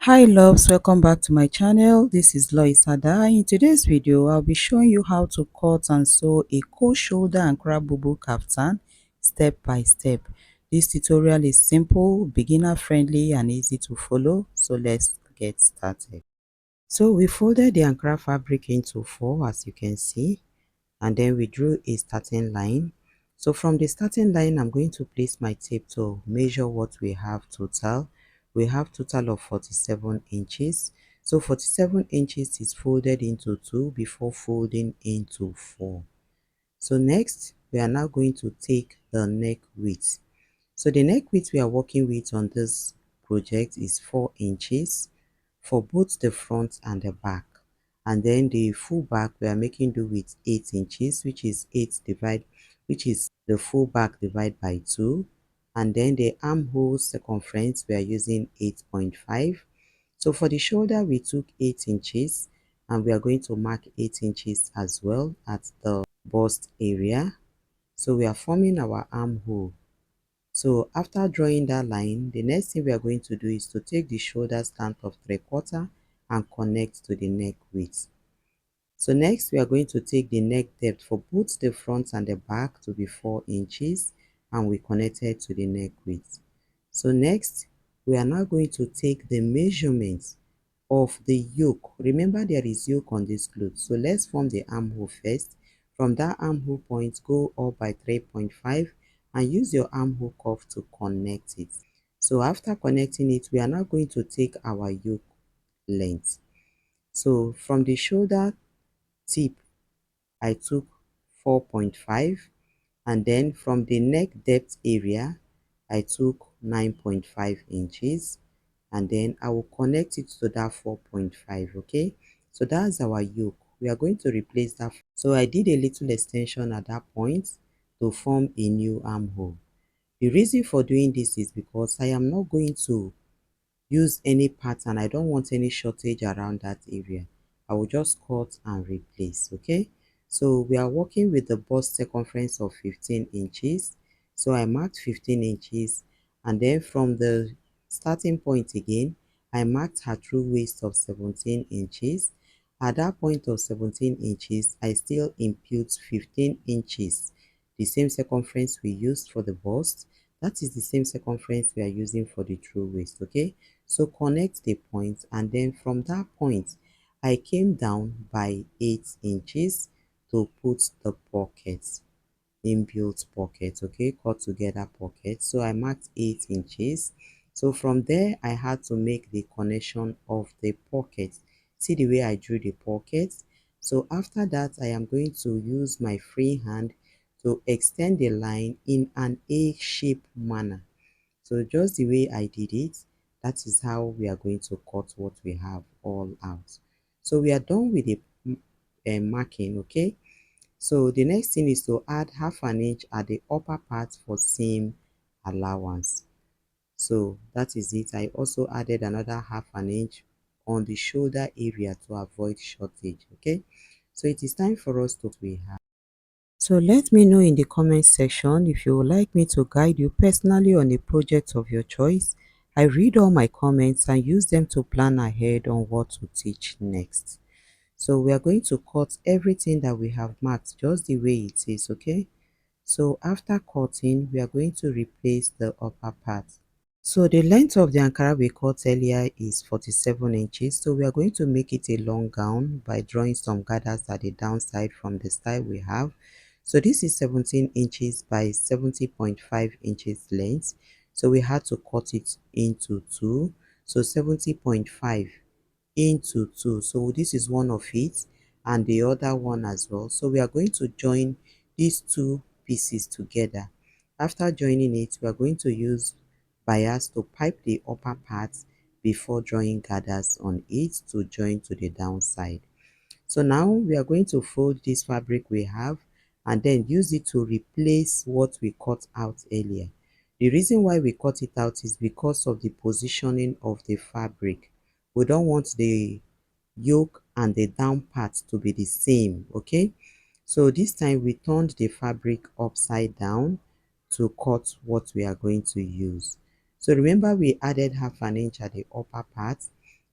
Hi loves, welcome back to my channel. This is Lois Ada. In today's video I'll be showing you how to cut and sew a cold shoulder Ankara Bubu Kaftan step by step. This tutorial is simple, beginner friendly and easy to follow, so let's get started. So we folded the Ankara fabric into four, as you can see, and then we drew a starting line. So from the starting line, I'm going to place my tape to measure what we have total. We have total of 47 inches. So 47 inches is folded into two before folding into four. So next, we are now going to take the neck width. So the neck width we are working with on this project is 4 inches for both the front and the back. And then the full back we are making do with 8 inches, which is the full back divided by 2. And then the armhole circumference we are using 8.5. So for the shoulder we took 8 inches and we are going to mark 8 inches as well at the bust area. So we are forming our armhole. So after drawing that line, the next thing we are going to do is to take the shoulder slant of 3/4 and connect to the neck width. So next we are going to take the neck depth for both the front and the back to be 4 inches and we connected to the neck width. So next we are now going to take the measurements of the yoke. Remember there is yoke on this cloth, so let's form the armhole first. From that armhole point, go up by 3.5 and use your armhole curve to connect it. So after connecting it, we are now going to take our yoke length. So from the shoulder tip I took 4.5, and then from the neck depth area I took 9.5 inches, and then I will connect it to that 4.5. Okay, so that's our yoke. We are going to replace that. So I did a little extension at that point to form a new armhole. The reason for doing this is because I am not going to use any pattern. I don't want any shortage around that area. I will just cut and replace. Okay, so we are working with the bust circumference of 15 inches. So I marked 15 inches, and then from the starting point again I marked her true waist of 17 inches. At that point of 17 inches I still impute 15 inches, the same circumference we used for the bust. That is the same circumference we are using for the true waist. Okay, so connect the point, and then from that point I came down by 8 inches to put the pocket, inbuilt pocket. Okay, cut together pocket. So I marked 8 inches. So from there I had to make the connection of the pocket. See the way I drew the pocket. So after that I am going to use my free hand to extend the line in an A-shaped manner. So just the way I did it, that is how we are going to cut what we have all out. So we are done with the marking. Okay, so the next thing is to add half an inch at the upper part for seam allowance. So that is it. I also added another half an inch on the shoulder area to avoid shortage. Okay, so it is time for us to we have. So let me know in the comment section if you would like me to guide you personally on a project of your choice. I read all my comments and use them to plan ahead on what to teach next. So we are going to cut everything that we have marked just the way it is. Okay, so after cutting we are going to replace the upper part. So the length of the Ankara we cut earlier is 47 inches. So we are going to make it a long gown by drawing some gathers at the downside from the style we have. So this is 17 inches by 70.5 inches length. So we had to cut it into two. So 70.5 into two. So this is one of it and the other one as well. So we are going to join these two pieces together. After joining it, we are going to use bias to pipe the upper part before drawing gathers on it to join to the downside. So now we are going to fold this fabric we have and then use it to replace what we cut out earlier. The reason why we cut it out is because of the positioning of the fabric. We don't want the yoke and the down part to be the same. Okay, so this time we turned the fabric upside down to cut what we are going to use. So remember we added half an inch at the upper part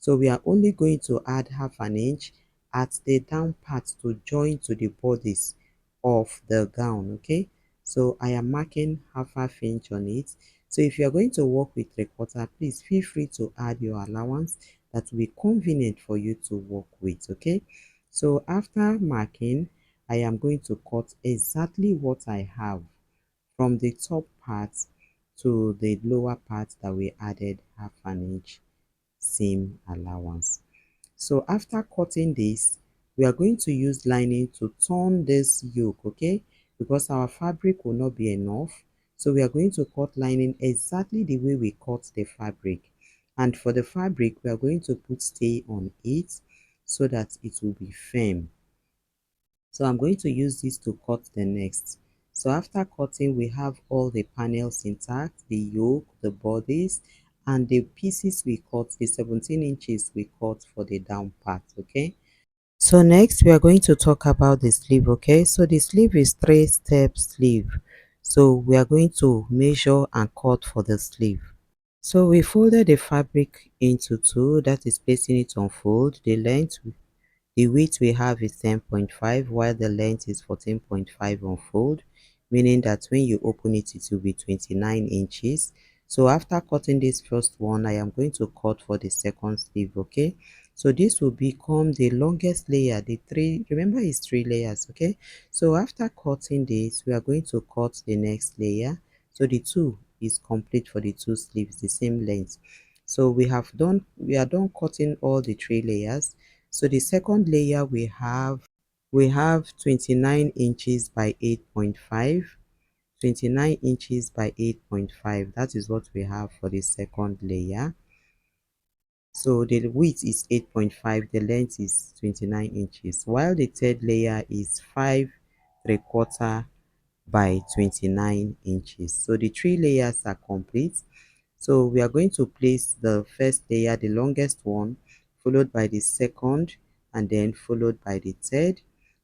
So we are only going to add half an inch at the down part to join to the bodies of the gown. Okay, so I am marking half inch on it. So if you are going to work with 3/4, please feel free to add your allowance that will be convenient for you to work with. Okay, so after marking, I am going to cut exactly what I have from the top part to the lower part that we added half an inch seam allowance. So after cutting this, we are going to use lining to turn this yoke, okay, because our fabric will not be enough. So we are going to cut lining exactly the way we cut the fabric. And for the fabric, we are going to put stay on it so that it will be firm. So I'm going to use this to cut the next. So after cutting, we have all the panels intact, the yoke, the bodies, and the pieces we cut, the 17 inches we cut for the down part. Okay, so next we are going to talk about the sleeve. Okay, so the sleeve is 3-step sleeve. So we are going to measure and cut for the sleeve. So we folded the fabric into two, that is placing it on fold. The length, the width we have is 10.5, while the length is 14.5 on fold, meaning that when you open it, it will be 29 inches. So after cutting this first one, I am going to cut for the second sleeve. Okay, so this will become the longest layer. The three, remember, it's 3 layers. Okay, so after cutting this, we are going to cut the next layer. So the two is complete for the two sleeves, the same length. So we are done cutting all the 3 layers. So the second layer we have 29 inches by 8.5, 29 inches by 8.5. That is what we have for the second layer. So the width is 8.5, the length is 29 inches, while the third layer is 5 3/4 by 29 inches. So the 3 layers are complete. So we are going to place the first layer, the longest one, followed by the second, and then followed by the third.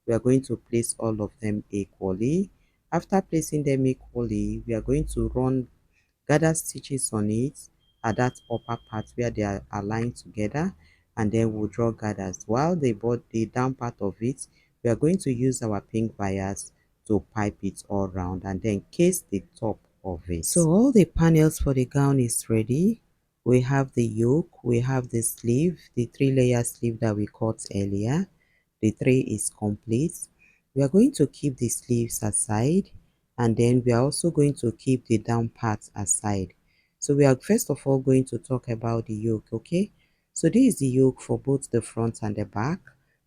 We are going to place all of them equally. After placing them equally, we are going to run gather stitches on it at that upper part where they are aligned together, and then we'll draw gathers. While the down part of it, we are going to use our pink bias to pipe it all round and then case the top of it. So all the panels for the gown is ready. We have the yoke, we have the sleeve, the 3-layer sleeve that we cut earlier. The tray is complete. We are going to keep the sleeves aside, and then we are also going to keep the down part aside. So we are first of all going to talk about the yoke. Okay, so this is the yoke for both the front and the back.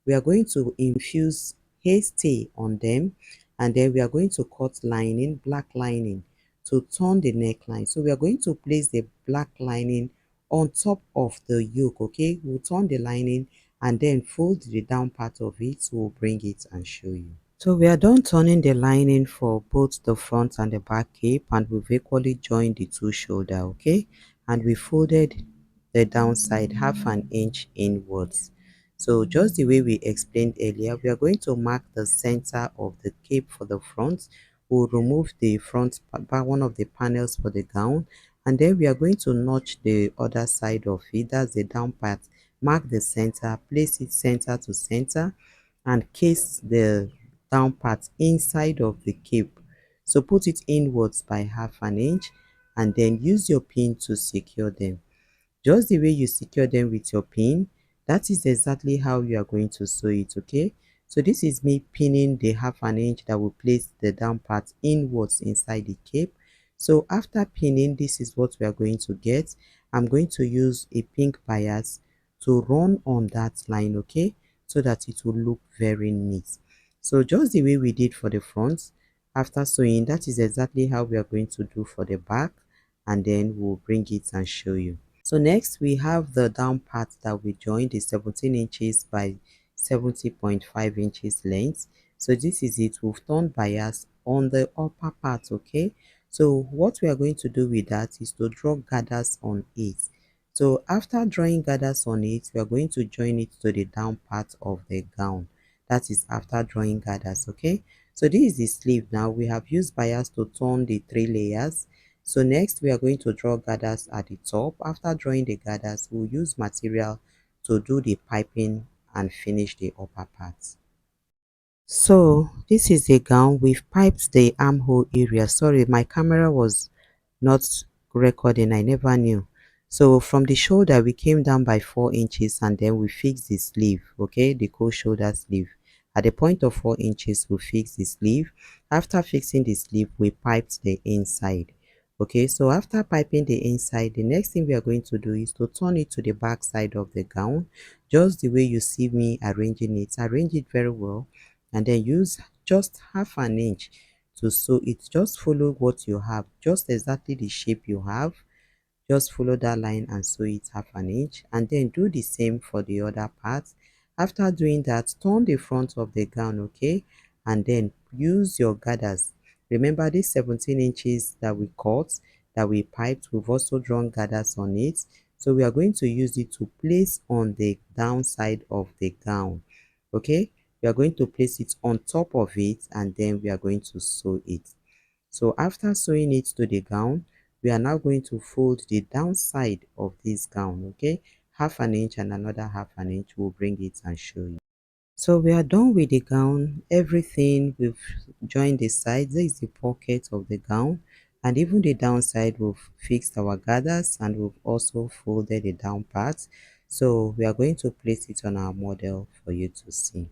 We are going to infuse hairstay on them, and then we are going to cut lining, black lining, to turn the neckline. So we are going to place the black lining on top of the yoke. Okay, we'll turn the lining and then fold the down part of it. So we'll bring it and show you. So we are done turning the lining for both the front and the back cape, and we've equally joined the two shoulder. Okay, and we folded the downside half an inch inwards. So just the way we explained earlier, we are going to mark the center of the cape for the front. We'll remove the front one of the panels for the gown, and then we are going to notch the other side of it, that's the down part. Mark the center, place it center to center, and case the down part inside of the cape. So put it inwards by half an inch, and then use your pin to secure them. Just the way you secure them with your pin, that is exactly how you are going to sew it. Okay, so this is me pinning the half an inch that will place the down part inwards inside the cape. So after pinning, this is what we are going to get. I'm going to use a pink bias to run on that line, okay, so that it will look very neat. So just the way we did for the front, after sewing, that is exactly how we are going to do for the back, and then we'll bring it and show you. So next we have the down part that we joined, is 17 inches by 70.5 inches length. So this is it. We've turned bias on the upper part. Okay, so what we are going to do with that is to draw gathers on it. So after drawing gathers on it, we are going to join it to the down part of the gown. That is after drawing gathers. Okay, so this is the sleeve. Now we have used bias to turn the 3 layers. So next we are going to draw gathers at the top. After drawing the gathers, we'll use material to do the piping and finish the upper part. So this is a gown. We've piped the armhole area. Sorry, my camera was not recording. I never knew. So from the shoulder we came down by 4 inches and then we fixed the sleeve. Okay, the cold shoulder sleeve. At the point of 4 inches we fixed the sleeve. After fixing the sleeve we piped the inside. Okay, so after piping the inside, the next thing we are going to do is to turn it to the back side of the gown, just the way you see me arranging it. Arrange it very well and then use just half an inch to sew it. Just follow what you have, just exactly the shape you have. Just follow that line and sew it half an inch, and then do the same for the other part. After doing that, turn the front of the gown, okay, and then use your gathers. Remember this 17 inches that we cut, that we piped, we've also drawn gathers on it, so we are going to use it to place on the downside of the gown. Okay, we are going to place it on top of it and then we are going to sew it. So after sewing it to the gown, we are now going to fold the downside of this gown, okay, half an inch and another half an inch. We'll bring it and show you. So we are done with the gown, everything. We've joined the sides. This is the pocket of the gown, and even the downside we've fixed our gathers and we've also folded the down part. So we are going to place it on our model for you to see.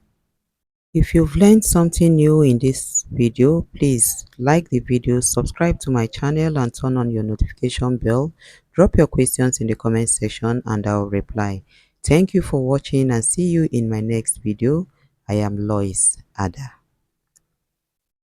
If you've learned something new in this video, please like the video, subscribe to my channel and turn on your notification bell. Drop your questions in the comment section and I'll reply. Thank you for watching and see you in my next video. I am Lois Ada.